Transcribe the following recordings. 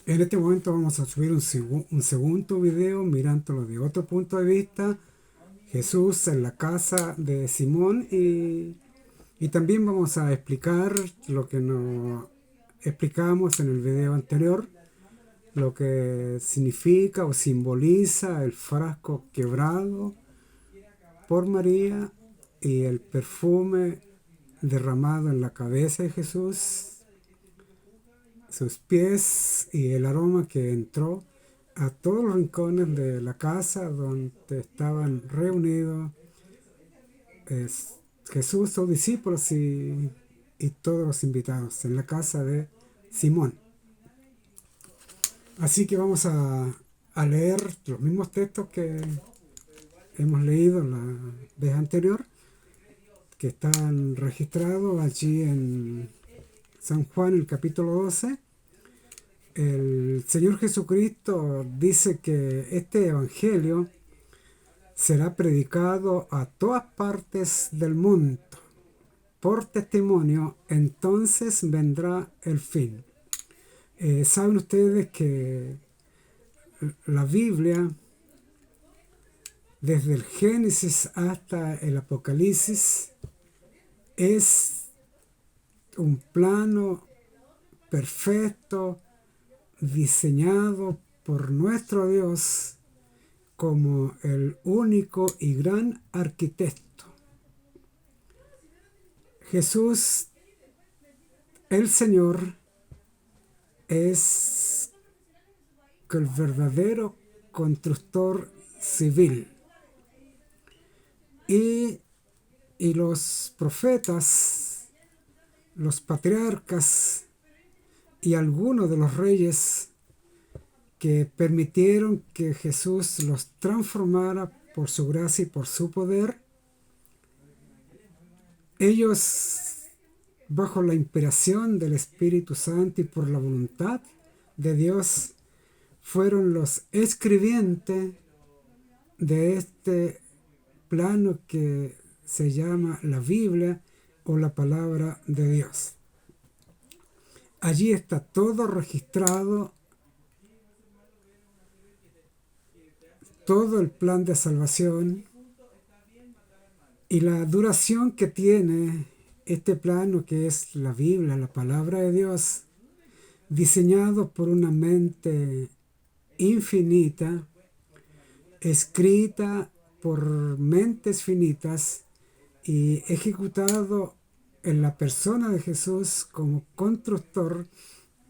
En este momento vamos a subir un segundo video mirándolo de otro punto de vista. Jesús en la casa de Simón y también vamos a explicar lo que nos explicamos en el video anterior, lo que significa o simboliza el frasco quebrado por María y el perfume derramado en la cabeza de Jesús, sus pies y el aroma que entró a todos los rincones de la casa donde estaban reunidos Jesús, sus discípulos y todos los invitados en la casa de Simón. Así que vamos a leer los mismos textos que hemos leído la vez anterior, que están registrados allí en San Juan, el capítulo 12. El Señor Jesucristo dice que este evangelio será predicado a todas partes del mundo por testimonio, entonces vendrá el fin. Saben ustedes que la Biblia, desde el Génesis hasta el Apocalipsis, es un plano perfecto diseñado por nuestro Dios como el único y gran arquitecto. Jesús, el Señor, es el verdadero constructor civil. Y los profetas, los patriarcas y algunos de los reyes que permitieron que Jesús los transformara por su gracia y por su poder, ellos, bajo la inspiración del Espíritu Santo y por la voluntad de Dios, fueron los escribientes de este plano que se llama la Biblia o la palabra de Dios. Allí está todo registrado, todo el plan de salvación y la duración que tiene este plano, que es la Biblia, la palabra de Dios, diseñado por una mente infinita, escrita por mentes finitas y ejecutado en la persona de Jesús como constructor,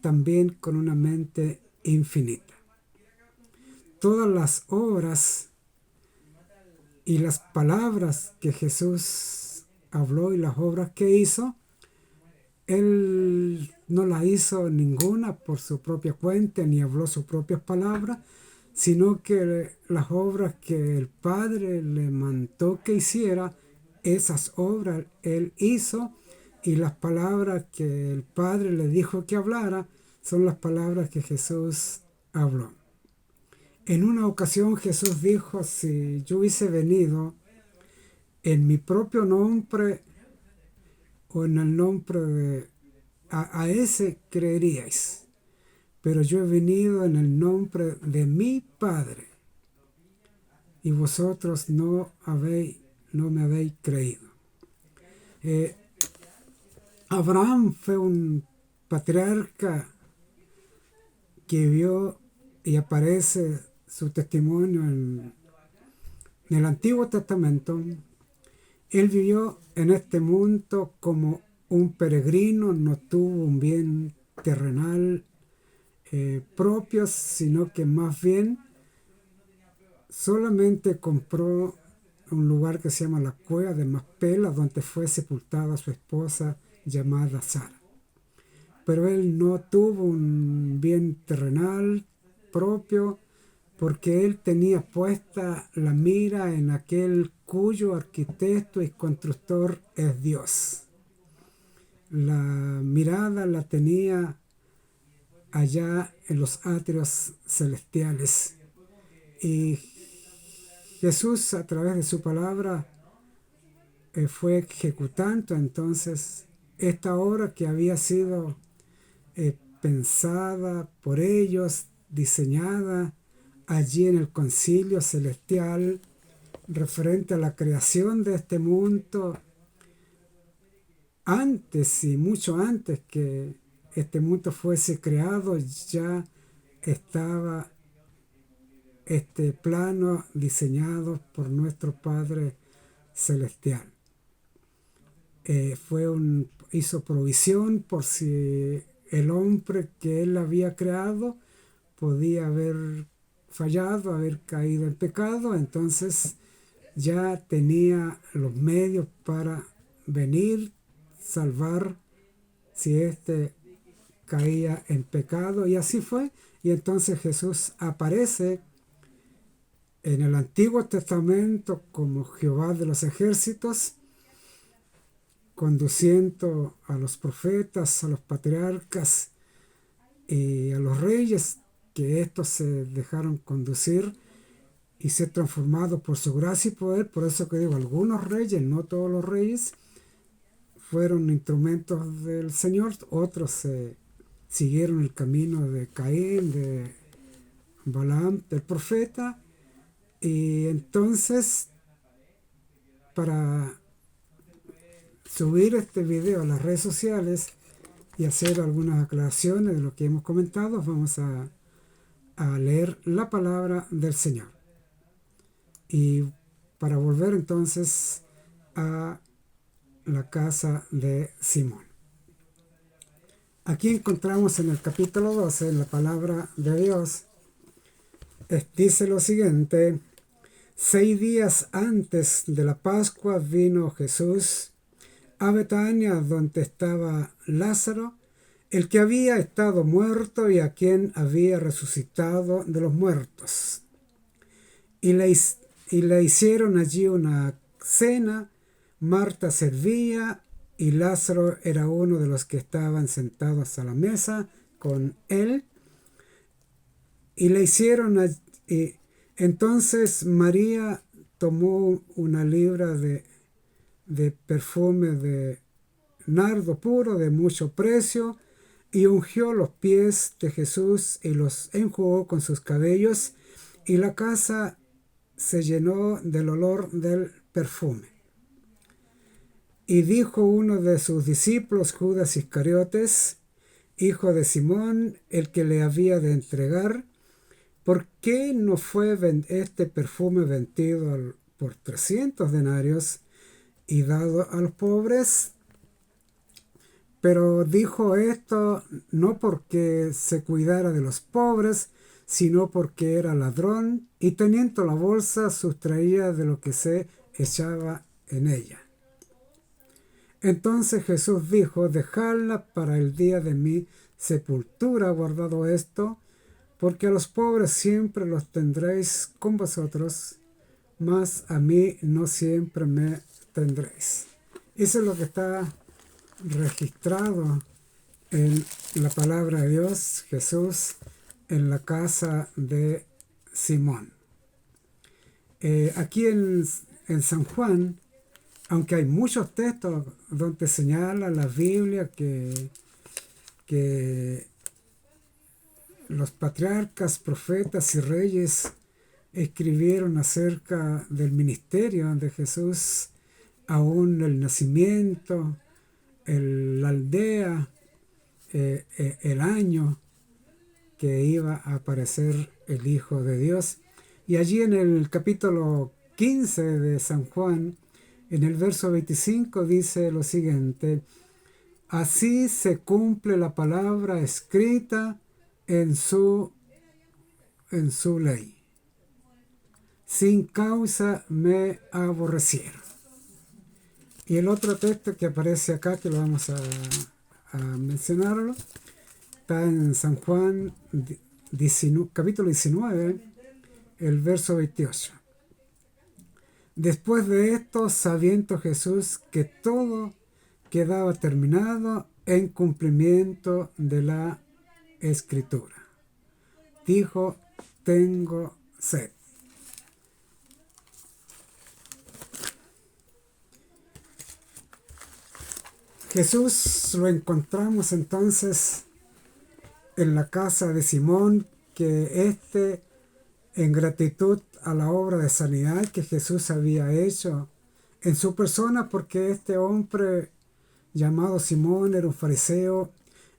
también con una mente infinita. Todas las obras y las palabras que Jesús habló y las obras que hizo, Él no las hizo ninguna por su propia cuenta ni habló sus propias palabras, sino que las obras que el Padre le mandó que hiciera, esas obras Él hizo, y las palabras que el Padre le dijo que hablara son las palabras que Jesús habló. En una ocasión Jesús dijo: si yo hubiese venido en mi propio nombre o en el nombre de a ese creeríais, pero yo he venido en el nombre de mi Padre y vosotros no me habéis creído. Eh, Abraham fue un patriarca que vio y aparece su testimonio en el Antiguo Testamento. Él vivió en este mundo como un peregrino, no tuvo un bien terrenal propio, sino que más bien solamente compró un lugar que se llama la Cueva de Macpela, donde fue sepultada su esposa llamada Sara. Pero él no tuvo un bien terrenal propio, porque él tenía puesta la mira en aquel cuyo arquitecto y constructor es Dios. La mirada la tenía allá en los atrios celestiales. Y Jesús, a través de su palabra, fue ejecutando entonces esta obra que había sido pensada por ellos, diseñada allí en el concilio celestial, referente a la creación de este mundo, antes y mucho antes que este mundo fuese creado, ya estaba este plano diseñado por nuestro Padre Celestial. Hizo provisión por si el hombre que él había creado podía haber fallado, haber caído en pecado, entonces ya tenía los medios para venir, salvar si éste caía en pecado, y así fue. Y entonces Jesús aparece en el Antiguo Testamento como Jehová de los ejércitos, conduciendo a los profetas, a los patriarcas y a los reyes, que estos se dejaron conducir y ser transformados por su gracia y poder. Por eso que digo, algunos reyes, no todos los reyes, fueron instrumentos del Señor, otros siguieron el camino de Caín, de Balaam, del profeta. Y entonces, para subir este video a las redes sociales y hacer algunas aclaraciones de lo que hemos comentado, vamos a leer la palabra del Señor. Y para volver entonces a la casa de Simón. Aquí encontramos en el capítulo 12 la palabra de Dios. Dice lo siguiente: 6 días antes de la Pascua vino Jesús a Betania, donde estaba Lázaro, el que había estado muerto y a quien había resucitado de los muertos. Y le hicieron allí una cena. Marta servía y Lázaro era uno de los que estaban sentados a la mesa con él. Y le hicieron allí. Entonces María tomó una libra de perfume de nardo puro de mucho precio y ungió los pies de Jesús y los enjugó con sus cabellos, y la casa se llenó del olor del perfume. Y dijo uno de sus discípulos, Judas Iscariotes, hijo de Simón, el que le había de entregar: ¿por qué no fue este perfume vendido por 300 denarios y dado a los pobres? Pero dijo esto no porque se cuidara de los pobres, sino porque era ladrón, y teniendo la bolsa sustraía de lo que se echaba en ella. Entonces Jesús dijo: dejadla para el día de mi sepultura, guardado esto, porque a los pobres siempre los tendréis con vosotros, mas a mí no siempre me tendréis. Eso es lo que está registrado en la palabra de Dios. Jesús en la casa de Simón. Aquí en San Juan, aunque hay muchos textos donde señala la Biblia que los patriarcas, profetas y reyes escribieron acerca del ministerio de Jesús, aún el nacimiento, la aldea, el año que iba a aparecer el Hijo de Dios. Y allí en el capítulo 15 de San Juan, en el verso 25, dice lo siguiente: así se cumple la palabra escrita en su ley. Sin causa me aborrecieron. Y el otro texto que aparece acá, que lo vamos a mencionarlo, está en San Juan capítulo 19, el verso 28. Después de esto, sabiendo Jesús que todo quedaba terminado, en cumplimiento de la Escritura, dijo: tengo sed. Jesús lo encontramos entonces en la casa de Simón, que en gratitud a la obra de sanidad que Jesús había hecho en su persona, porque este hombre llamado Simón era un fariseo,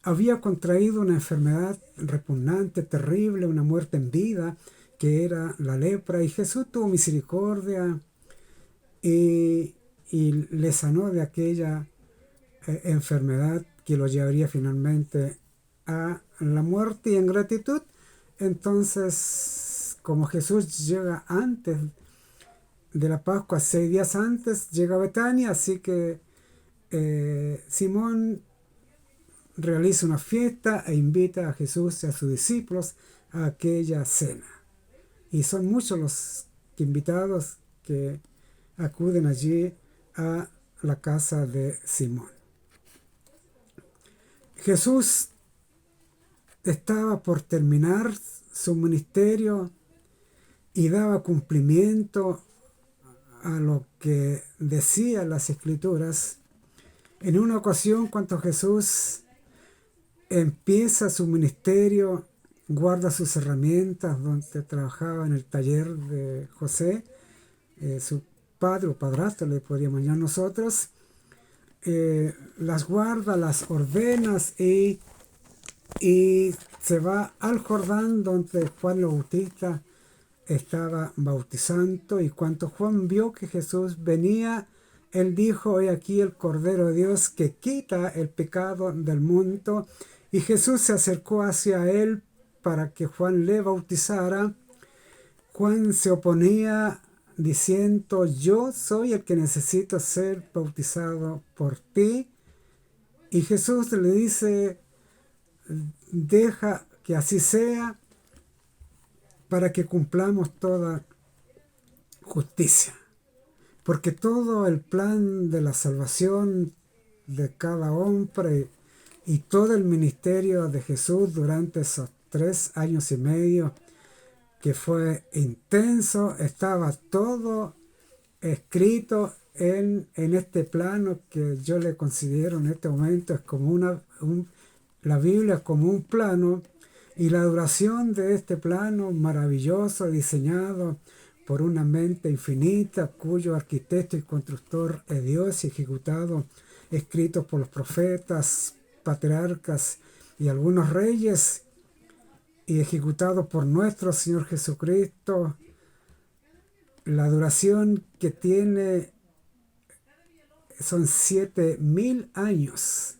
había contraído una enfermedad repugnante, terrible, una muerte en vida, que era la lepra, y Jesús tuvo misericordia y, y le sanó de aquella enfermedad que lo llevaría finalmente a la muerte. Y en gratitud, entonces, como Jesús llega antes de la Pascua, 6 días antes, llega a Betania, así que Simón realiza una fiesta e invita a Jesús y a sus discípulos a aquella cena. Y son muchos los invitados que acuden allí a la casa de Simón. Jesús estaba por terminar su ministerio y daba cumplimiento a lo que decían las Escrituras. En una ocasión, cuando Jesús empieza su ministerio, guarda sus herramientas donde trabajaba en el taller de José, su padre o padrastro le podríamos llamar nosotros, las guarda, las ordena y se va al Jordán donde Juan el Bautista estaba bautizando. Y cuando Juan vio que Jesús venía, él dijo: he aquí el Cordero de Dios que quita el pecado del mundo. Y Jesús se acercó hacia él para que Juan le bautizara. Juan se oponía diciendo: yo soy el que necesito ser bautizado por ti. Y Jesús le dice: deja que así sea, para que cumplamos toda justicia. Porque todo el plan de la salvación de cada hombre y todo el ministerio de Jesús durante esos 3 años y medio, que fue intenso, estaba todo escrito en este plano que yo le considero en este momento es como la Biblia es como un plano, y la duración de este plano maravilloso diseñado por una mente infinita, cuyo arquitecto y constructor es Dios, y ejecutado, escrito por los profetas, patriarcas y algunos reyes, y ejecutado por nuestro Señor Jesucristo. La duración que tiene son 7,000 años.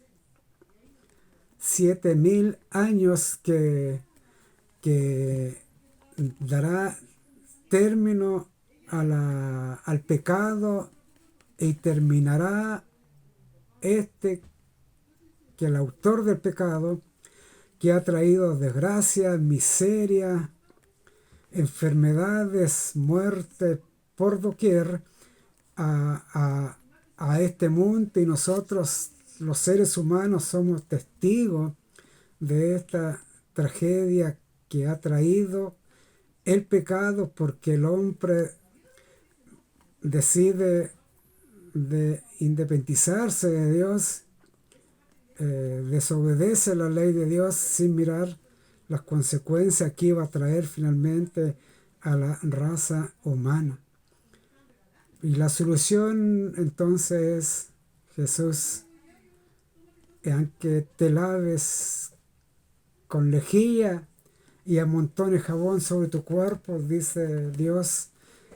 7,000 años que dará término al pecado, y terminará que el autor del pecado, que ha traído desgracia, miseria, enfermedades, muerte por doquier a este mundo, y nosotros los seres humanos somos testigos de esta tragedia que ha traído el pecado, porque el hombre decide de independizarse de Dios, desobedece la ley de Dios sin mirar las consecuencias que iba a traer finalmente a la raza humana. Y la solución entonces es Jesús: aunque te laves con lejía y amontones jabón sobre tu cuerpo, dice Dios,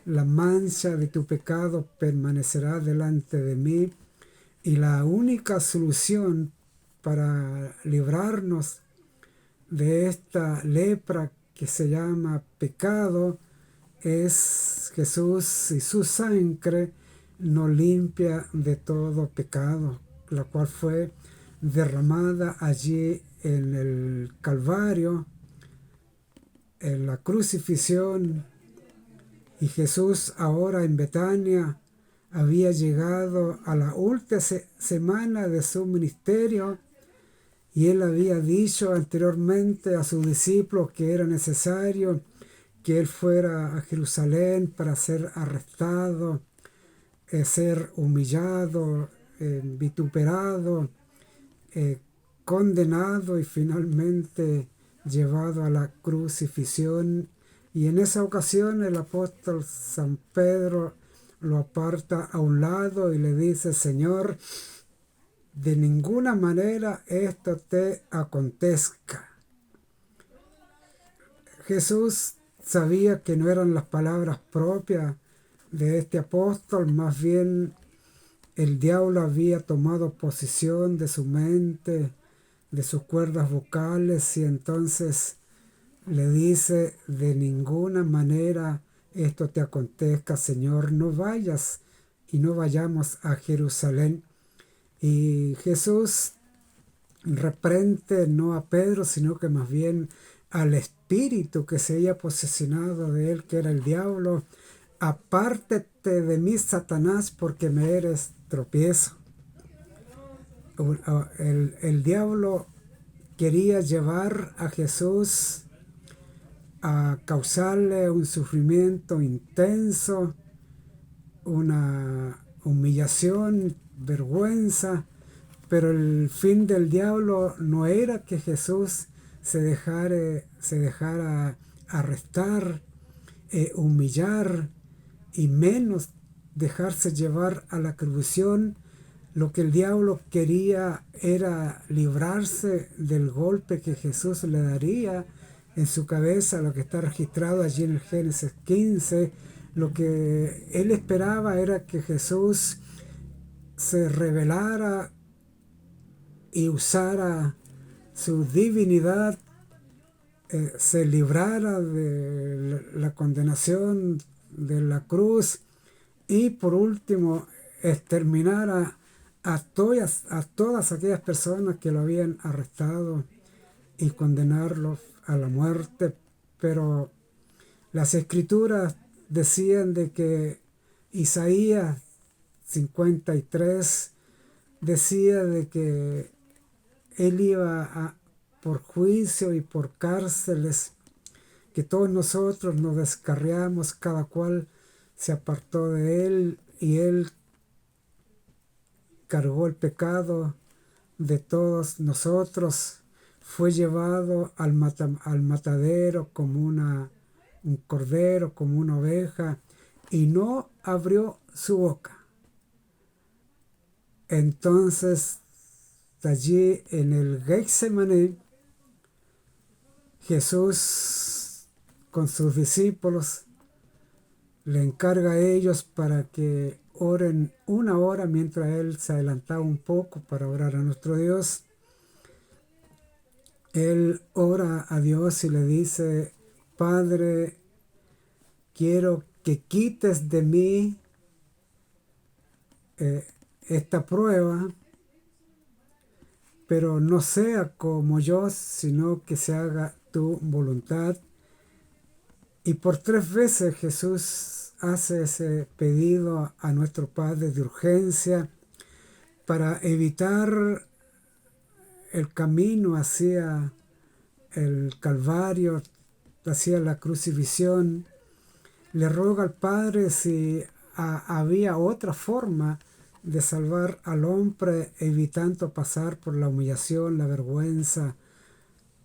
la mancha de tu pecado permanecerá delante de mí. Y la única solución para librarnos de esta lepra que se llama pecado es Jesús, y su sangre nos limpia de todo pecado, la cual fue derramada allí en el Calvario, en la crucifixión. Y Jesús ahora en Betania había llegado a la última semana de su ministerio, y él había dicho anteriormente a sus discípulos que era necesario que él fuera a Jerusalén para ser arrestado, ser humillado, vituperado, condenado y finalmente llevado a la crucifixión. Y en esa ocasión el apóstol San Pedro lo aparta a un lado y le dice: Señor, de ninguna manera esto te acontezca. Jesús sabía que no eran las palabras propias de este apóstol, más bien el diablo había tomado posesión de su mente, de sus cuerdas vocales, y entonces le dice: de ninguna manera esto te acontezca, Señor, no vayas y no vayamos a Jerusalén. Y Jesús reprende no a Pedro, sino que más bien al espíritu que se había posesionado de él, que era el diablo: apártete de mí, Satanás, porque me eres tropiezo. El diablo quería llevar a Jesús a causarle un sufrimiento intenso, una humillación, vergüenza, pero el fin del diablo no era que Jesús se dejara arrestar, humillar, y menos dejarse llevar a la crucifixión. Lo que el diablo quería era librarse del golpe que Jesús le daría en su cabeza, lo que está registrado allí en el Génesis 15. Lo que él esperaba era que Jesús se rebelara y usara su divinidad, se librara de la condenación de la cruz y por último exterminara a todas aquellas personas que lo habían arrestado y condenarlos a la muerte. Pero las escrituras decían de que Isaías 53 decía de que él iba por juicio y por cárceles, que todos nosotros nos descarriamos, cada cual se apartó de él, y él cargó el pecado de todos nosotros, fue llevado al matadero como un cordero, como una oveja, y no abrió su boca. Entonces, allí en el Getsemaní, Jesús con sus discípulos le encarga a ellos para que oren 1 hora, mientras él se adelantaba un poco para orar a nuestro Dios. Él ora a Dios y le dice: Padre, quiero que quites de mí esta prueba, pero no sea como yo, sino que se haga tu voluntad. Y por 3 veces Jesús hace ese pedido a nuestro Padre de urgencia para evitar el camino hacia el Calvario, hacia la crucifixión. Le roga al Padre si había otra forma de salvar al hombre, evitando pasar por la humillación, la vergüenza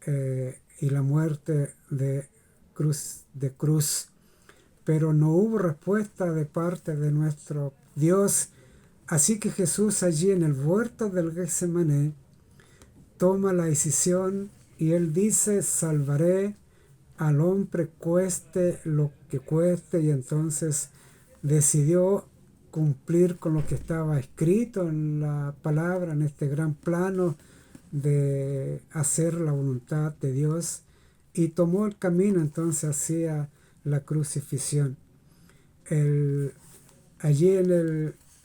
y la muerte de cruz. Pero no hubo respuesta de parte de nuestro Dios. Así que Jesús, allí en el huerto del Getsemaní, toma la decisión y él dice: salvaré al hombre cueste lo que cueste. Y entonces decidió cumplir con lo que estaba escrito en la palabra, en este gran plano de hacer la voluntad de Dios, y tomó el camino entonces hacia la crucifixión. Allí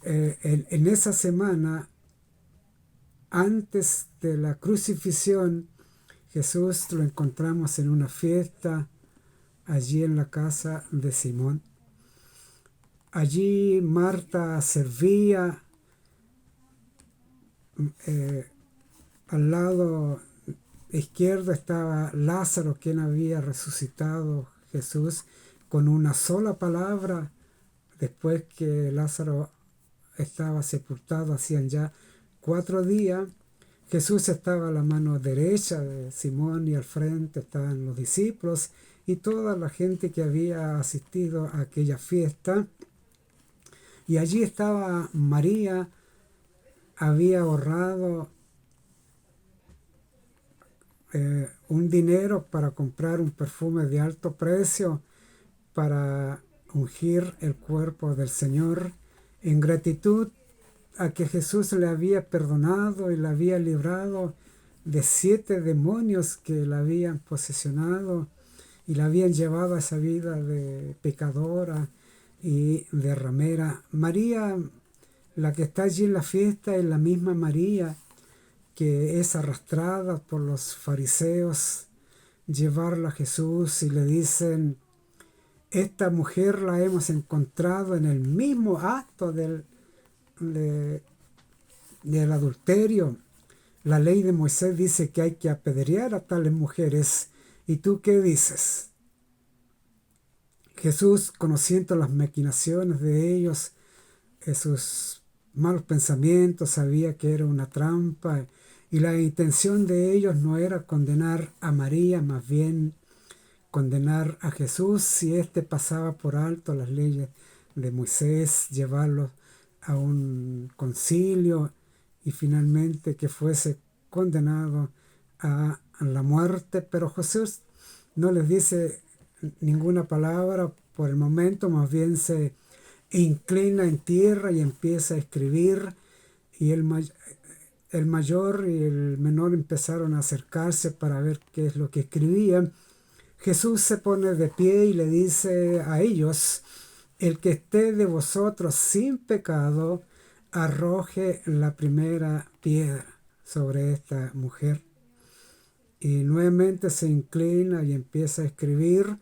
en esa semana antes de la crucifixión, Jesús lo encontramos en una fiesta allí en la casa de Simón. Allí Marta servía, al lado izquierdo estaba Lázaro, quien había resucitado Jesús con una sola palabra. Después que Lázaro estaba sepultado, hacían ya 4 días, Jesús estaba a la mano derecha de Simón y al frente estaban los discípulos y toda la gente que había asistido a aquella fiesta. Y allí estaba María, había ahorrado un dinero para comprar un perfume de alto precio para ungir el cuerpo del Señor en gratitud a que Jesús le había perdonado y le había librado de 7 demonios que la habían posesionado y la habían llevado a esa vida de pecadora y de ramera. María, la que está allí en la fiesta, es la misma María que es arrastrada por los fariseos, llevarla a Jesús y le dicen: esta mujer la hemos encontrado en el mismo acto del adulterio. La ley de Moisés dice que hay que apedrear a tales mujeres. ¿Y tú qué dices? Jesús, conociendo las maquinaciones de ellos, sus malos pensamientos, sabía que era una trampa y la intención de ellos no era condenar a María, más bien condenar a Jesús si éste pasaba por alto las leyes de Moisés, llevarlo a un concilio y finalmente que fuese condenado a la muerte. Pero Jesús no les dice ninguna palabra por el momento, más bien se inclina en tierra y empieza a escribir, y el mayor y el menor empezaron a acercarse para ver qué es lo que escribían. Jesús se pone de pie y le dice a ellos: el que esté de vosotros sin pecado, arroje la primera piedra sobre esta mujer. Y nuevamente se inclina y empieza a escribir,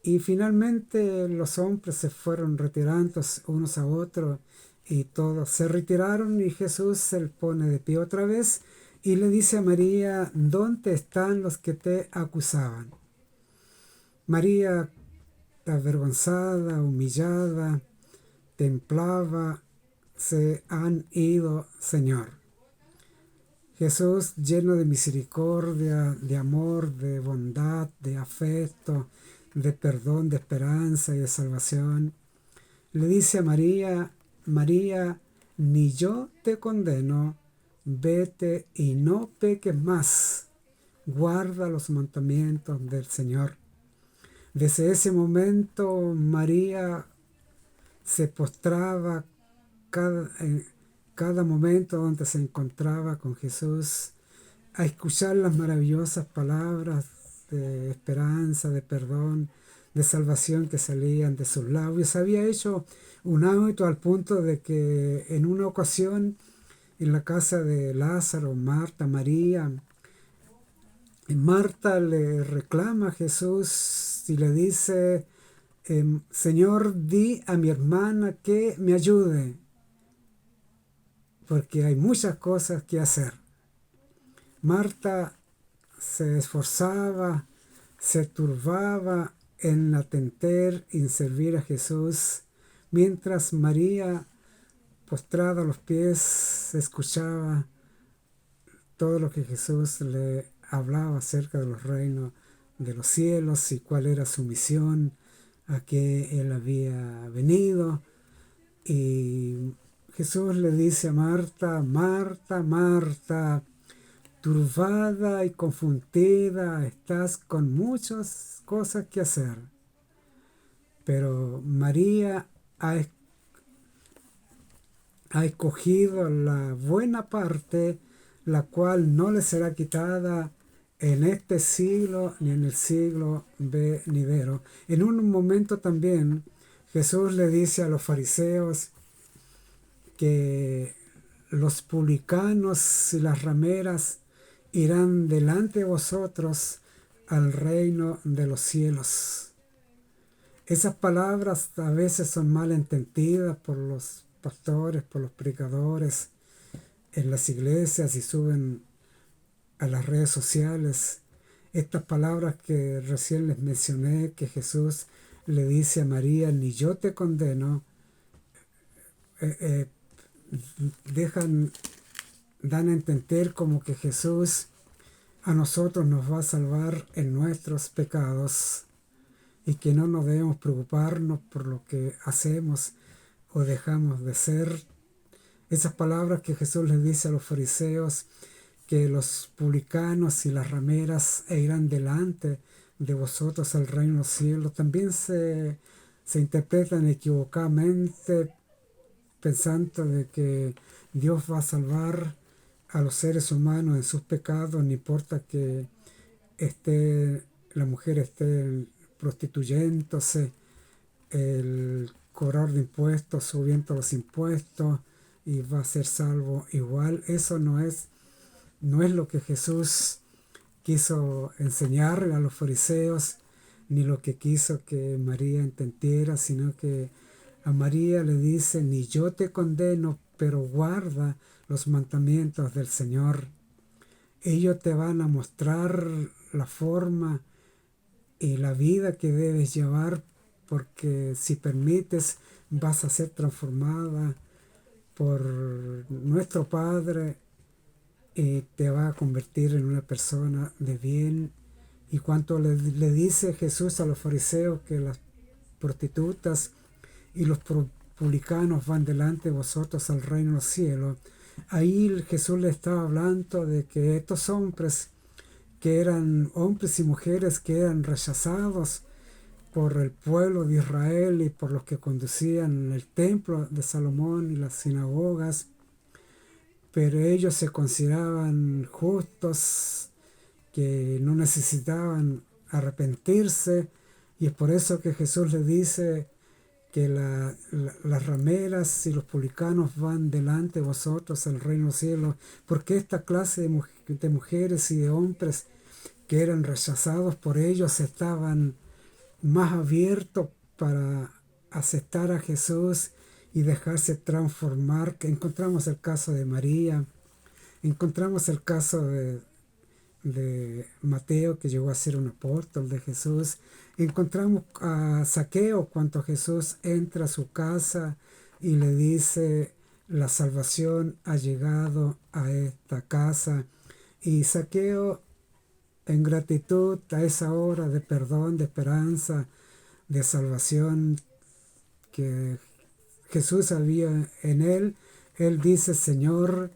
y finalmente los hombres se fueron retirando unos a otros y todos se retiraron, y Jesús se pone de pie otra vez y le dice a María: ¿dónde están los que te acusaban? María, avergonzada, humillada, templaba: se han ido, Señor. Jesús, lleno de misericordia, de amor, de bondad, de afecto, de perdón, de esperanza y de salvación, le dice a María: María, ni yo te condeno, vete y no peques más, guarda los mandamientos del Señor. Desde ese momento María se postraba en cada momento donde se encontraba con Jesús a escuchar las maravillosas palabras de esperanza, de perdón, de salvación que salían de sus labios. Había hecho un hábito al punto de que en una ocasión en la casa de Lázaro, Marta, María, Marta le reclama a Jesús y le dice: Señor, di a mi hermana que me ayude, porque hay muchas cosas que hacer. Marta se esforzaba, se turbaba en atender y en servir a Jesús, mientras María, postrada a los pies, escuchaba todo lo que Jesús le hablaba acerca de los reinos de los cielos y cuál era su misión, a qué él había venido. Y Jesús le dice a Marta: Marta, Marta, turbada y confundida estás con muchas cosas que hacer, pero María ha escogido la buena parte, la cual no le será quitada en este siglo ni en el siglo venidero. En un momento también Jesús le dice a los fariseos que los publicanos y las rameras irán delante de vosotros al reino de los cielos. Esas palabras a veces son mal entendidas por los pastores, por los predicadores en las iglesias y suben a las redes sociales. Estas palabras que recién les mencioné, que Jesús le dice a María: ni yo te condeno, dejan dan a entender como que Jesús a nosotros nos va a salvar en nuestros pecados y que no nos debemos preocuparnos por lo que hacemos o dejamos de ser. Esas palabras que Jesús les dice a los fariseos, que los publicanos y las rameras irán delante de vosotros al reino de los cielos, también se interpretan equivocadamente pensando de que Dios va a salvar a los seres humanos en sus pecados, no importa que la mujer esté prostituyéndose, el cobrar de impuestos, subiendo los impuestos y va a ser salvo igual. Eso no es lo que Jesús quiso enseñar a los fariseos, ni lo que quiso que María entendiera, sino que a María le dice, ni yo te condeno, pero guarda los mandamientos del Señor. Ellos te van a mostrar la forma y la vida que debes llevar, porque si permites vas a ser transformada por nuestro Padre y te va a convertir en una persona de bien. Y cuanto le dice Jesús a los fariseos que las prostitutas y los publicanos van delante de vosotros al reino de los cielos, ahí Jesús le estaba hablando de que estos hombres, que eran hombres y mujeres que eran rechazados por el pueblo de Israel y por los que conducían el templo de Salomón y las sinagogas, pero ellos se consideraban justos, que no necesitaban arrepentirse, y es por eso que Jesús les dice que las rameras y los publicanos van delante de vosotros al reino del cielo, porque esta clase de mujeres y de hombres que eran rechazados por ellos estaban más abiertos para aceptar a Jesús y dejarse transformar. Encontramos el caso de María, encontramos el caso de Mateo, que llegó a ser un apóstol de Jesús. Encontramos a Zaqueo cuando Jesús entra a su casa y le dice, la salvación ha llegado a esta casa. Y Zaqueo, en gratitud a esa hora de perdón, de esperanza, de salvación que Jesús había en él dice, Señor,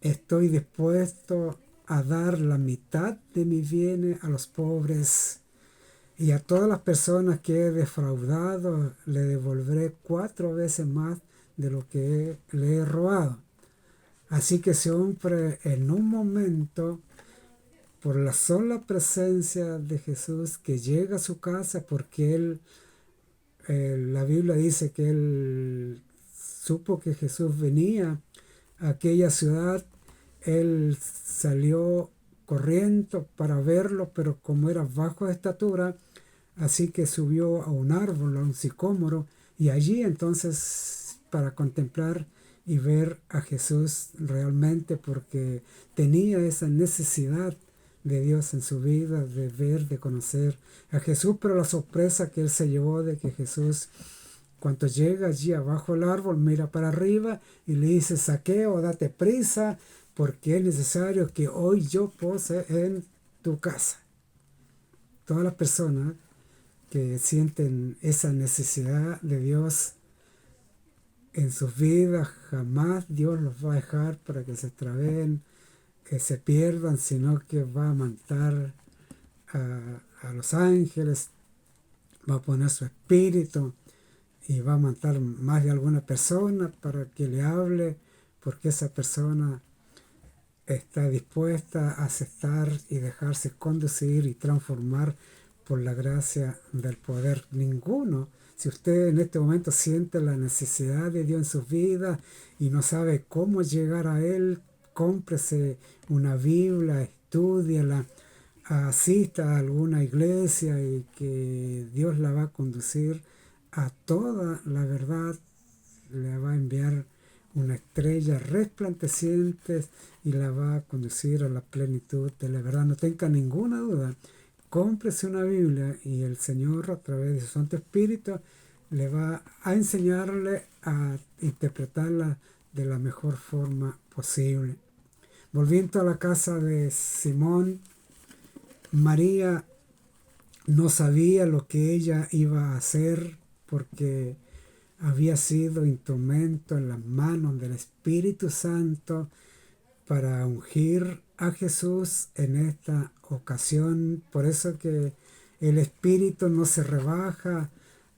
estoy dispuesto a dar la mitad de mis bienes a los pobres, y a todas las personas que he defraudado le devolveré 4 veces más de lo que le he robado. Así que ese hombre, en un momento, por la sola presencia de Jesús, que llega a su casa, porque la Biblia dice que él supo que Jesús venía a aquella ciudad, él salió corriendo para verlo, pero como era bajo de estatura, así que subió a un árbol, a un sicómoro, y allí entonces para contemplar y ver a Jesús realmente, porque tenía esa necesidad de Dios en su vida, de ver, de conocer a Jesús. Pero la sorpresa que él se llevó de que Jesús, cuando llega allí abajo del árbol, mira para arriba y le dice, Zaqueo, date prisa, porque es necesario que hoy yo pose en tu casa. Todas las personas que sienten esa necesidad de Dios en sus vidas, jamás Dios los va a dejar para que se extraveen, que se pierdan, sino que va a mandar a los ángeles, va a poner su espíritu y va a mandar más de alguna persona para que le hable, porque esa persona está dispuesta a aceptar y dejarse conducir y transformar por la gracia del poder. Ninguno, si usted en este momento siente la necesidad de Dios en su vida y no sabe cómo llegar a Él, cómprese una Biblia, estúdiala, asista a alguna iglesia y que Dios la va a conducir a toda la verdad, le va a enviar una estrella resplandeciente y la va a conducir a la plenitud de la verdad. No tenga ninguna duda, cómprese una Biblia y el Señor, a través de su Santo Espíritu, le va a enseñarle a interpretarla de la mejor forma posible. Volviendo a la casa de Simón, María no sabía lo que ella iba a hacer porque había sido instrumento en las manos del Espíritu Santo para ungir a Jesús en esta ocasión. Por eso que el Espíritu no se rebaja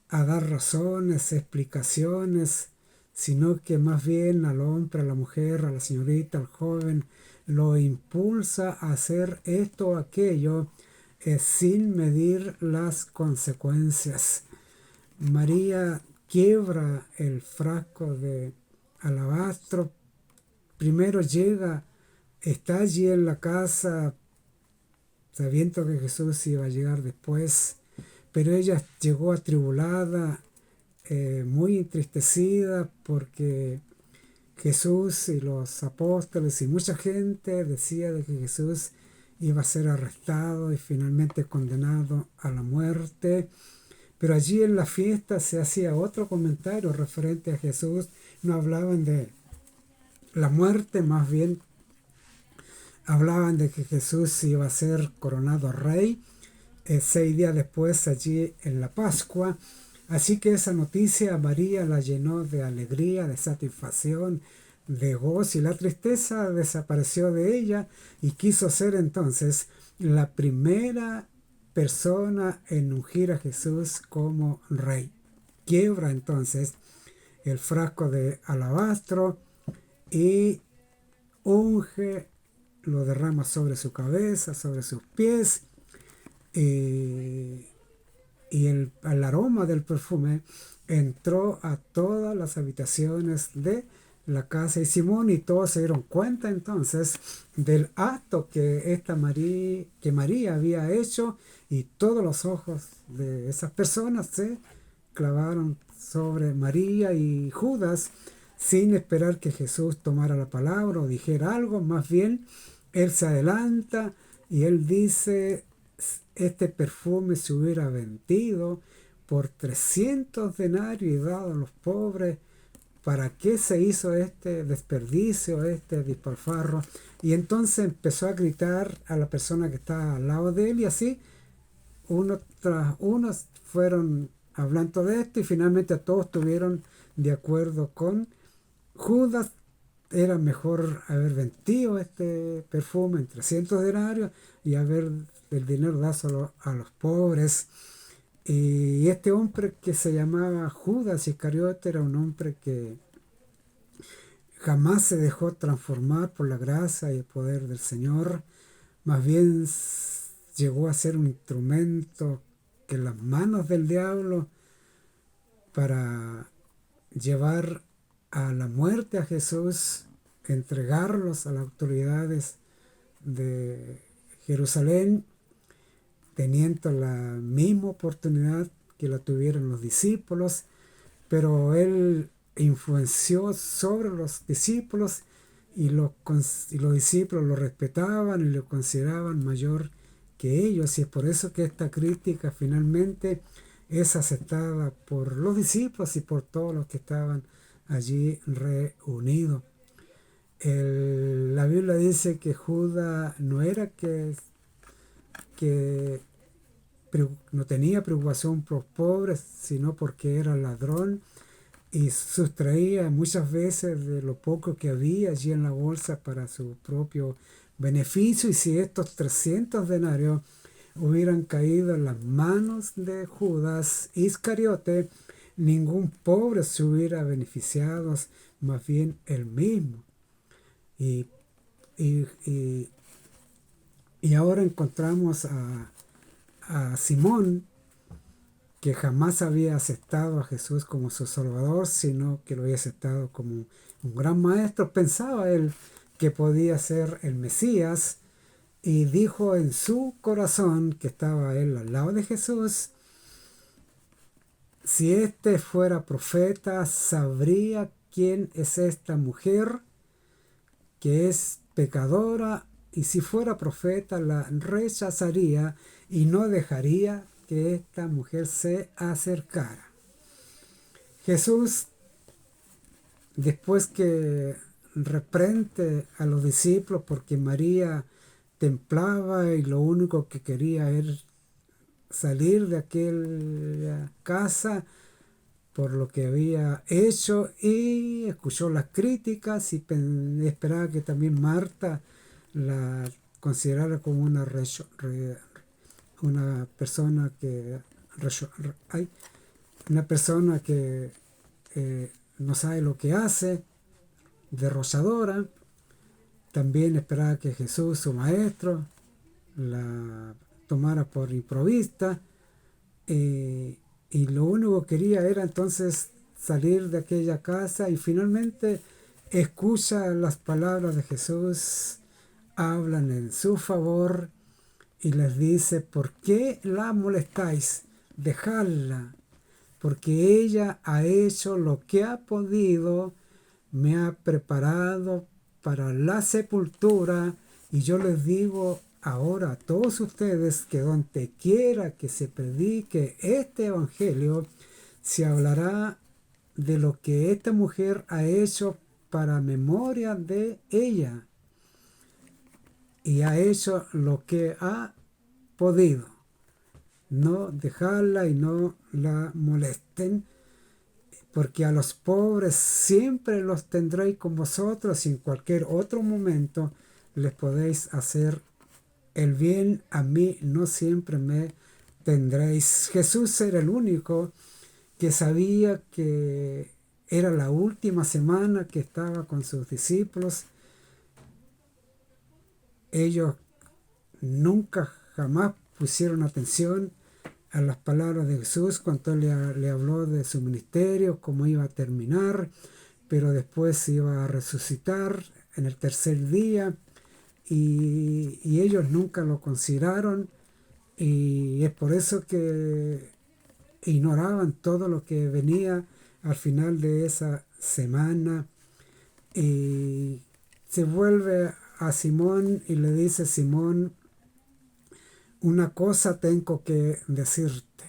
a dar razones, explicaciones, sino que más bien al hombre, a la mujer, a la señorita, al joven, lo impulsa a hacer esto o aquello sin medir las consecuencias. María quiebra el frasco de alabastro. Primero llega, está allí en la casa, sabiendo que Jesús iba a llegar después, pero ella llegó atribulada, muy entristecida, porque Jesús y los apóstoles y mucha gente decía de que Jesús iba a ser arrestado y finalmente condenado a la muerte. Pero allí en la fiesta se hacía otro comentario referente a Jesús. No hablaban de la muerte, más bien hablaban de que Jesús iba a ser coronado rey 6 días después allí en la Pascua. Así que esa noticia a María la llenó de alegría, de satisfacción, de gozo, y la tristeza desapareció de ella y quiso ser entonces la primera persona en ungir a Jesús como rey. Quiebra entonces el frasco de alabastro y unge, lo derrama sobre su cabeza, sobre sus pies, y el aroma del perfume entró a todas las habitaciones de la casa de Simón, y todos se dieron cuenta entonces del acto que María había hecho, y todos los ojos de esas personas se clavaron sobre María y Judas sin esperar que Jesús tomara la palabra o dijera algo. Más bien él se adelanta y él dice: este perfume se hubiera vendido por 300 denarios y dado a los pobres. ¿Para qué se hizo este desperdicio, este despilfarro? Y entonces empezó a gritar a la persona que estaba al lado de él, y así uno tras uno fueron hablando de esto, y finalmente todos estuvieron de acuerdo con Judas. Era mejor haber vendido este perfume en 300 denarios y haber el dinero dado a los pobres. Y este hombre que se llamaba Judas Iscariote era un hombre que jamás se dejó transformar por la gracia y el poder del Señor. Más bien llegó a ser un instrumento que en las manos del diablo para llevar a la muerte a Jesús, entregarlos a las autoridades de Jerusalén, teniendo la misma oportunidad que la tuvieron los discípulos, pero él influenció sobre los discípulos, y los discípulos lo respetaban y lo consideraban mayor que ellos, y es por eso que esta crítica finalmente es aceptada por los discípulos y por todos los que estaban allí reunidos. La Biblia dice que Judas no era que no tenía preocupación por los pobres, sino porque era ladrón y sustraía muchas veces de lo poco que había allí en la bolsa para su propio beneficio. Y si estos 300 denarios hubieran caído en las manos de Judas Iscariote, ningún pobre se hubiera beneficiado, más bien él mismo. Y ahora encontramos a Simón, que jamás había aceptado a Jesús como su Salvador, sino que lo había aceptado como un gran maestro. Pensaba él que podía ser el Mesías, y dijo en su corazón, que estaba él al lado de Jesús: si este fuera profeta, sabría quién es esta mujer, que es pecadora, y si fuera profeta la rechazaría y no dejaría que esta mujer se acercara. Jesús después que reprende a los discípulos porque María templaba y lo único que quería era salir de aquella casa por lo que había hecho, y escuchó las críticas y esperaba que también Marta la considerara como una persona que una persona que no sabe lo que hace, derrochadora. También esperaba que Jesús, su maestro, la tomara por improvista, y lo único que quería era entonces salir de aquella casa, y finalmente escucha las palabras de Jesús, hablan en su favor y les dice: ¿por qué la molestáis? Dejadla, porque ella ha hecho lo que ha podido, me ha preparado para la sepultura. Y yo les digo ahora a todos ustedes que donde quiera que se predique este evangelio, se hablará de lo que esta mujer ha hecho para memoria de ella, y ha hecho lo que ha podido. No dejarla y no la molesten, porque a los pobres siempre los tendréis con vosotros, y en cualquier otro momento les podéis hacer el bien. A mí no siempre me tendréis. Jesús era el único que sabía que era la última semana que estaba con sus discípulos. Ellos nunca jamás pusieron atención a las palabras de Jesús cuando le habló de su ministerio, cómo iba a terminar, pero después iba a resucitar en el tercer día, y ellos nunca lo consideraron, y es por eso que ignoraban todo lo que venía al final de esa semana. Y se vuelve a Simón y le dice: Simón, una cosa tengo que decirte.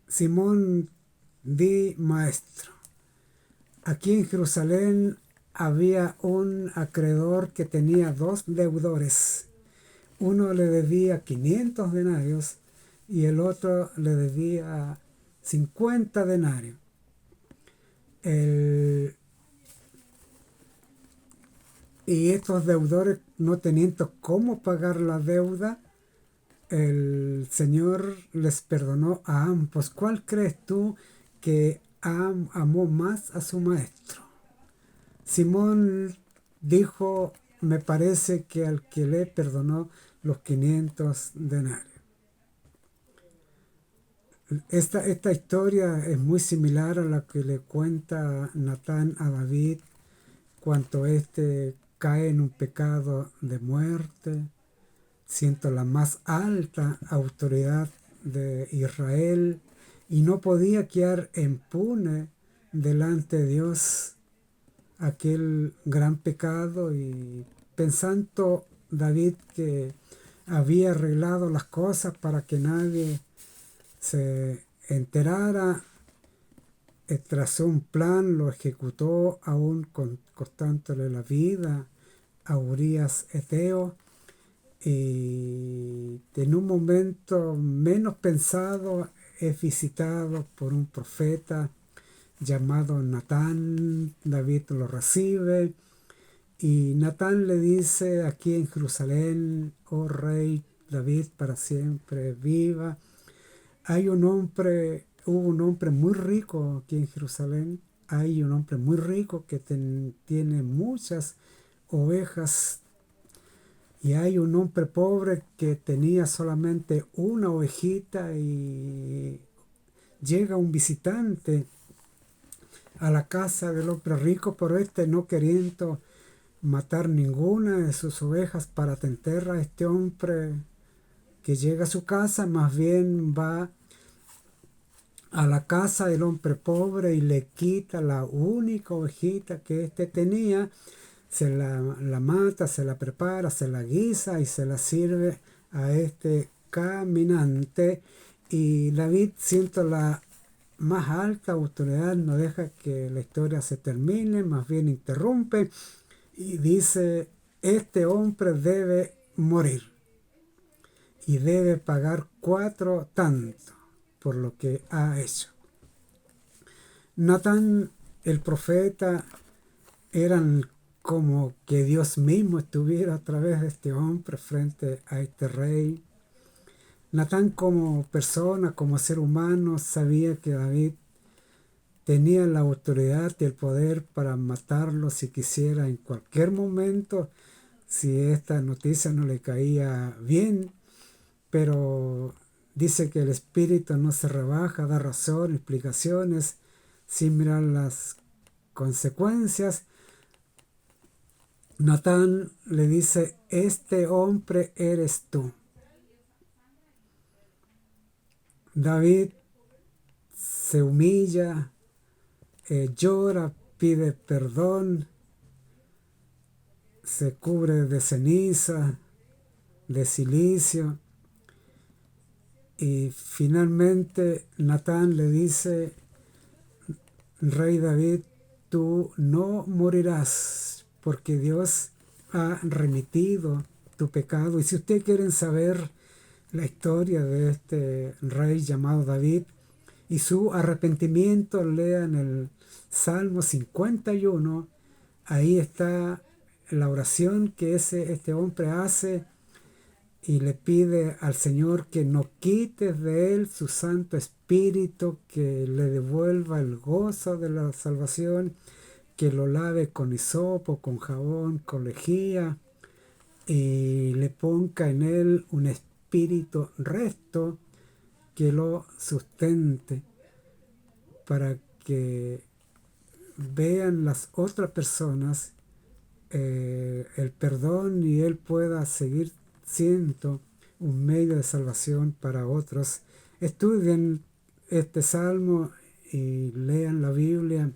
Simón, di maestro. Aquí en Jerusalén había un acreedor que tenía dos deudores. Uno le debía 500 denarios y el otro le debía 50 denarios. Y estos deudores, no teniendo cómo pagar la deuda, el Señor les perdonó a ambos. ¿Cuál crees tú que amó más a su maestro? Simón dijo: me parece que al que le perdonó los 500 denarios. Esta historia es muy similar a la que le cuenta Natán a David cuando éste cae en un pecado de muerte, siendo la más alta autoridad de Israel, y no podía quedar impune delante de Dios aquel gran pecado. Y pensando David que había arreglado las cosas para que nadie se enterara, trazó un plan, lo ejecutó, aún costándole la vida a Urías Eteo. Y en un momento menos pensado es visitado por un profeta llamado Natán. David lo recibe y Natán le dice: aquí en Jerusalén, oh rey David, para siempre viva, hubo un hombre muy rico aquí en Jerusalén. Hay un hombre muy rico que tiene muchas ovejas, y hay un hombre pobre que tenía solamente una ovejita, y llega un visitante a la casa del hombre rico, pero no queriendo matar ninguna de sus ovejas para atender a este hombre que llega a su casa, más bien va a la casa del hombre pobre y le quita la única ovejita que tenía, se la mata, se la prepara, se la guisa y se la sirve a este caminante. Y David, siendo la más alta autoridad no deja que la historia se termine, más bien interrumpe y dice, este hombre debe morir y debe pagar 4 tantos por lo que ha hecho. Natán, el profeta, eran como que Dios mismo estuviera a través de este hombre frente a este rey. Natán como persona, como ser humano, sabía que David tenía la autoridad y el poder para matarlo si quisiera en cualquier momento, si esta noticia no le caía bien, pero dice que el espíritu no se rebaja, da razón, explicaciones, sin mirar las consecuencias. Natán le dice, este hombre eres tú. David se humilla, llora, pide perdón, se cubre de ceniza, de silicio, y finalmente Natán le dice, Rey David, tú no morirás porque Dios ha remitido tu pecado. Y si ustedes quieren saber la historia de este rey llamado David y su arrepentimiento, lean el Salmo 51. Ahí está la oración que este hombre hace y le pide al Señor que no quites de él su Santo Espíritu, que le devuelva el gozo de la salvación, que lo lave con hisopo, con jabón, con lejía, y le ponga en él un espíritu recto que lo sustente, para que vean las otras personas el perdón y él pueda seguir siendo un medio de salvación para otros. Estudien este salmo y lean la Biblia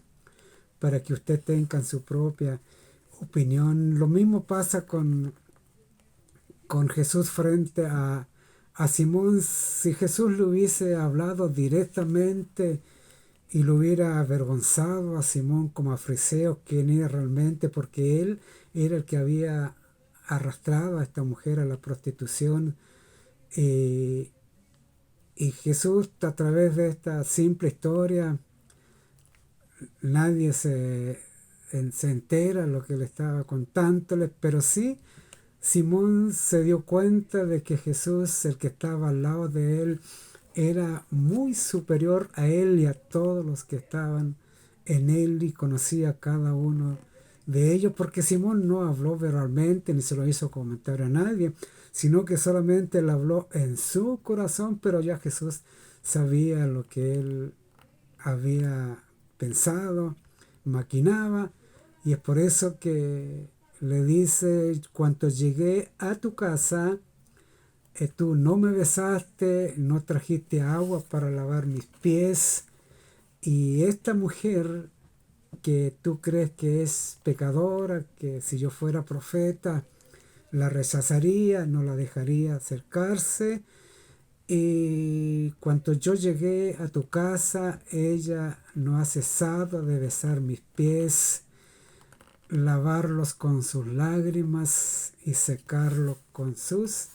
para que ustedes tengan su propia opinión. Lo mismo pasa con Jesús frente a Simón. Si Jesús le hubiese hablado directamente y lo hubiera avergonzado a Simón como a fariseo, quién era realmente, porque él era el que había arrastrado a esta mujer a la prostitución, y Jesús, a través de esta simple historia, nadie se entera de lo que le estaba contándole, pero sí Simón se dio cuenta de que Jesús, el que estaba al lado de él, era muy superior a él y a todos los que estaban en él, y conocía a cada uno de ellos, porque Simón no habló verbalmente ni se lo hizo comentario a nadie, sino que solamente le habló en su corazón, pero ya Jesús sabía lo que él había pensado, maquinaba, y es por eso que le dice, cuando llegué a tu casa, tú no me besaste, no trajiste agua para lavar mis pies, y esta mujer que tú crees que es pecadora, que si yo fuera profeta la rechazaría, no la dejaría acercarse, y cuando yo llegué a tu casa, ella no ha cesado de besar mis pies, lavarlos con sus lágrimas y secarlos con sus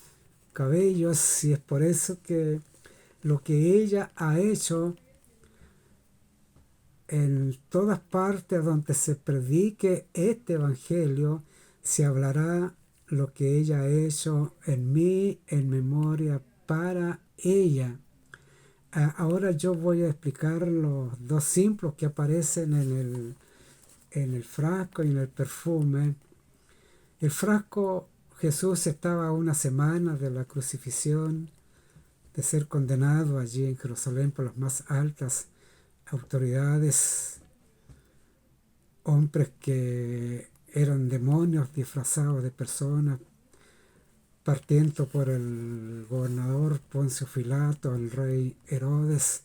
cabellos. Y es por eso que lo que ella ha hecho, en todas partes donde se predique este evangelio, se hablará lo que ella ha hecho en mí, en memoria para ella. Ahora yo voy a explicar los dos símbolos que aparecen en el frasco y en el perfume. El frasco, Jesús estaba a una semana de la crucifixión, de ser condenado allí en Jerusalén por las más altas autoridades, hombres que eran demonios disfrazados de personas, partiendo por el gobernador Poncio Pilato, el rey Herodes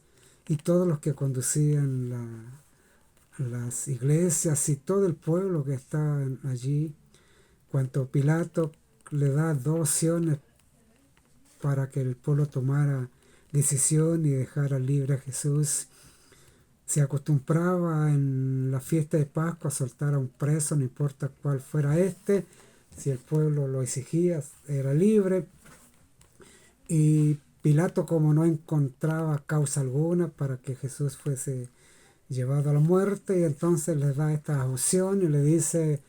y todos los que conducían las iglesias y todo el pueblo que estaba allí. Cuando Pilato le da 2 opciones para que el pueblo tomara decisión y dejara libre a Jesús, Se acostumbraba en la fiesta de Pascua a soltar a un preso, no importa cuál fuera este. Si el pueblo lo exigía, era libre. Y Pilato, como no encontraba causa alguna para que Jesús fuese llevado a la muerte, y entonces le da esta opción y le dice: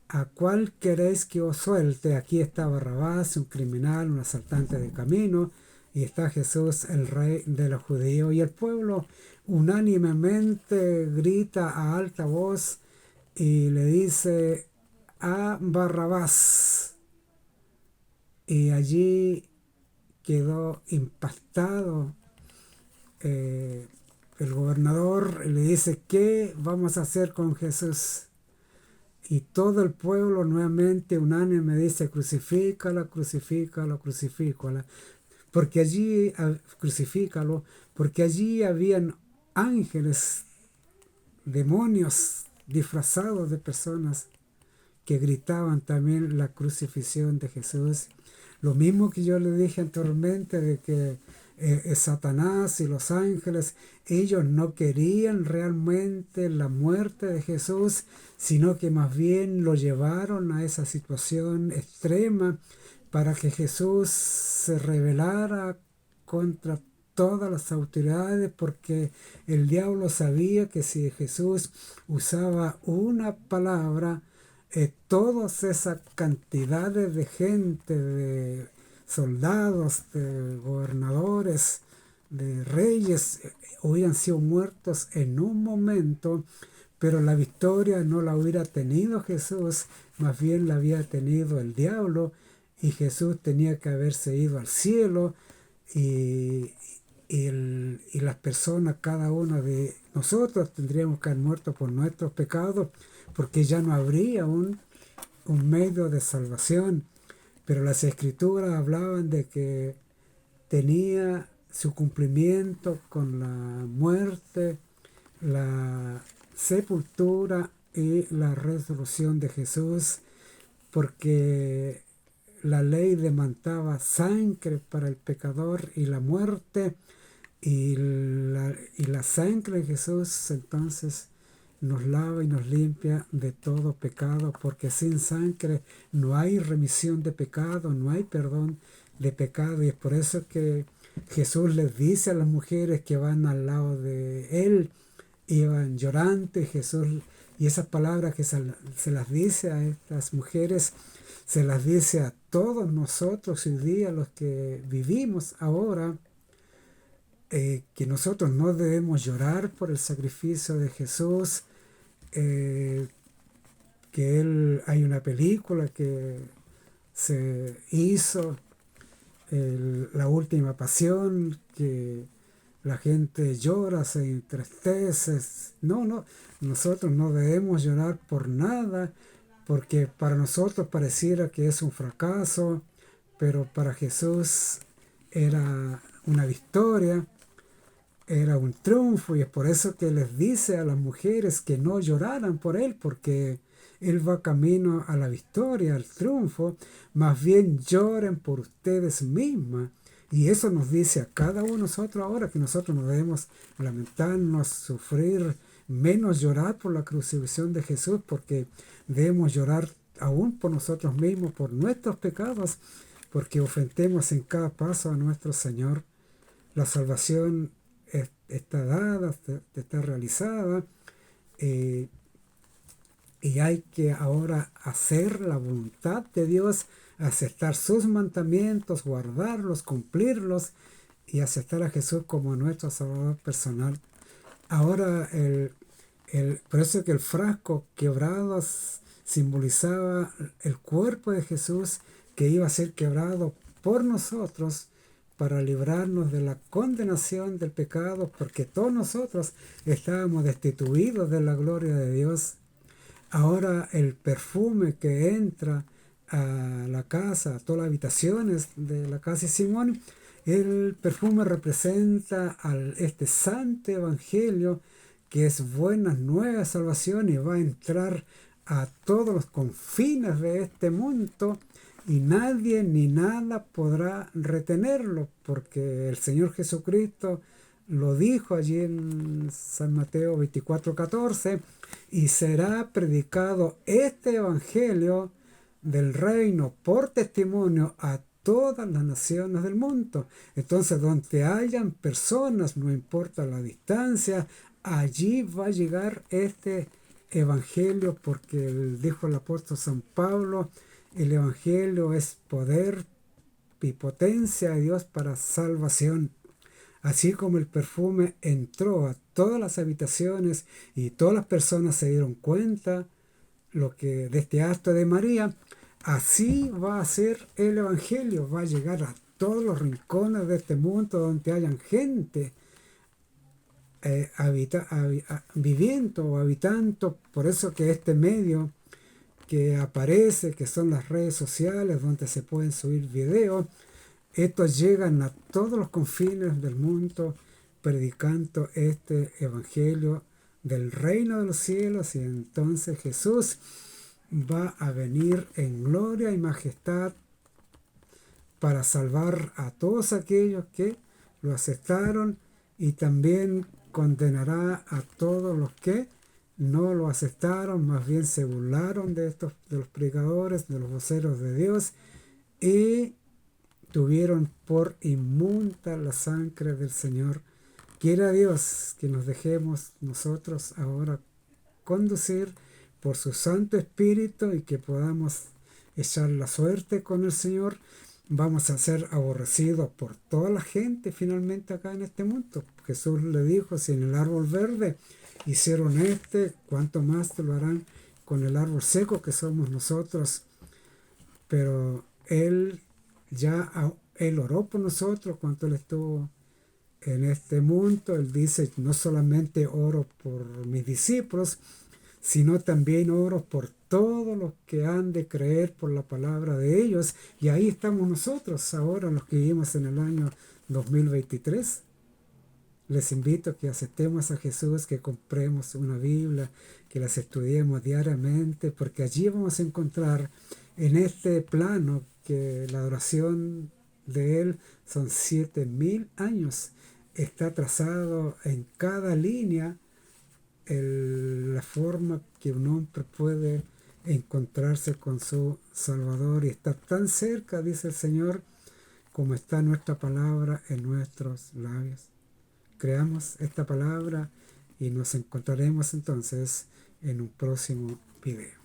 ¿a cuál queréis que os suelte? Aquí está Barrabás, un criminal, un asaltante de camino, y está Jesús, el rey de los judíos. Y el pueblo unánimemente grita a alta voz y le dice: a Barrabás. Y allí quedó impactado el gobernador, y le dice: ¿qué vamos a hacer con Jesús? Y todo el pueblo nuevamente unánime dice: crucifícalo, crucifícalo, crucifícalo. Porque allí, crucifícalo, porque allí habían ángeles, demonios disfrazados de personas que gritaban también la crucifixión de Jesús. Lo mismo que yo le dije anteriormente de que Satanás y los ángeles, ellos no querían realmente la muerte de Jesús, sino que más bien lo llevaron a esa situación extrema para que Jesús se rebelara contra todas las autoridades, porque el diablo sabía que si Jesús usaba una palabra, todas esas cantidades de gente, de soldados, de gobernadores, de reyes, hubieran sido muertos en un momento, pero la victoria no la hubiera tenido Jesús, más bien la había tenido el diablo, y Jesús tenía que haberse ido al cielo, y, y las personas, cada uno de nosotros, tendríamos que haber muerto por nuestros pecados, porque ya no habría un medio de salvación. Pero las escrituras hablaban de que tenía su cumplimiento con la muerte, la sepultura y la resurrección de Jesús, porque la ley demandaba sangre para el pecador y la muerte, y la sangre de Jesús entonces nos lava y nos limpia de todo pecado, porque sin sangre no hay remisión de pecado, no hay perdón de pecado. Y es por eso que Jesús les dice a las mujeres que van al lado de Él, iban llorando, y Jesús, y esas palabras que se las dice a estas mujeres, se las dice a todos nosotros hoy día, los que vivimos ahora, que nosotros no debemos llorar por el sacrificio de Jesús, que hay una película que se hizo, La Última Pasión, que la gente llora, se entristece. No, nosotros no debemos llorar por nada, porque para nosotros pareciera que es un fracaso, pero para Jesús era una victoria, era un triunfo, y es por eso que les dice a las mujeres que no lloraran por Él, porque Él va camino a la victoria, al triunfo. Más bien lloren por ustedes mismas. Y eso nos dice a cada uno de nosotros ahora, que nosotros no debemos lamentarnos, sufrir, menos llorar por la crucifixión de Jesús, porque debemos llorar aún por nosotros mismos, por nuestros pecados, porque ofendemos en cada paso a nuestro Señor. La salvación está dada, está realizada, y hay que ahora hacer la voluntad de Dios, aceptar sus mandamientos, guardarlos, cumplirlos, y aceptar a Jesús como nuestro Salvador personal. Ahora, por eso que el frasco quebrado simbolizaba el cuerpo de Jesús, que iba a ser quebrado por nosotros para librarnos de la condenación del pecado, porque todos nosotros estábamos destituidos de la gloria de Dios. Ahora el perfume que entra a la casa, a todas las habitaciones de la casa de Simón, el perfume representa este santo evangelio, que es buenas nuevas salvación, y va a entrar a todos los confines de este mundo, y nadie ni nada podrá retenerlo, porque el Señor Jesucristo lo dijo allí en San Mateo 24:14, y será predicado este evangelio del reino por testimonio a todas las naciones del mundo. Entonces, donde hayan personas, no importa la distancia, allí va a llegar este evangelio, porque dijo el apóstol San Pablo, el evangelio es poder y potencia de Dios para salvación. Así como el perfume entró a todas las habitaciones y todas las personas se dieron cuenta lo que de este acto de María, así va a ser el evangelio, va a llegar a todos los rincones de este mundo donde hayan gente viviendo o habitando. Por eso que este medio que aparece, que son las redes sociales donde se pueden subir videos, estos llegan a todos los confines del mundo predicando este evangelio del reino de los cielos, y entonces Jesús va a venir en gloria y majestad para salvar a todos aquellos que lo aceptaron, y también condenará a todos los que no lo aceptaron, más bien se burlaron de los predicadores, de los voceros de Dios, y tuvieron por inmunda la sangre del Señor. Quiera Dios que nos dejemos nosotros ahora conducir por su Santo Espíritu y que podamos echar la suerte con el Señor. Vamos a ser aborrecidos por toda la gente finalmente acá en este mundo. Jesús le dijo, si en el árbol verde hicieron cuánto más te lo harán con el árbol seco que somos nosotros. Pero Él oró por nosotros cuando Él estuvo en este mundo. Él dice, no solamente oro por mis discípulos, sino también oro por todos los que han de creer por la palabra de ellos. Y ahí estamos nosotros ahora, los que vivimos en el año 2023. Les invito a que aceptemos a Jesús, que compremos una Biblia, que las estudiemos diariamente, porque allí vamos a encontrar en este plano que la duración de Él son 7000 años. Está trazado en cada línea la forma que un hombre puede encontrarse con su Salvador, y está tan cerca, dice el Señor, como está nuestra palabra en nuestros labios. Creamos esta palabra y nos encontraremos entonces en un próximo video.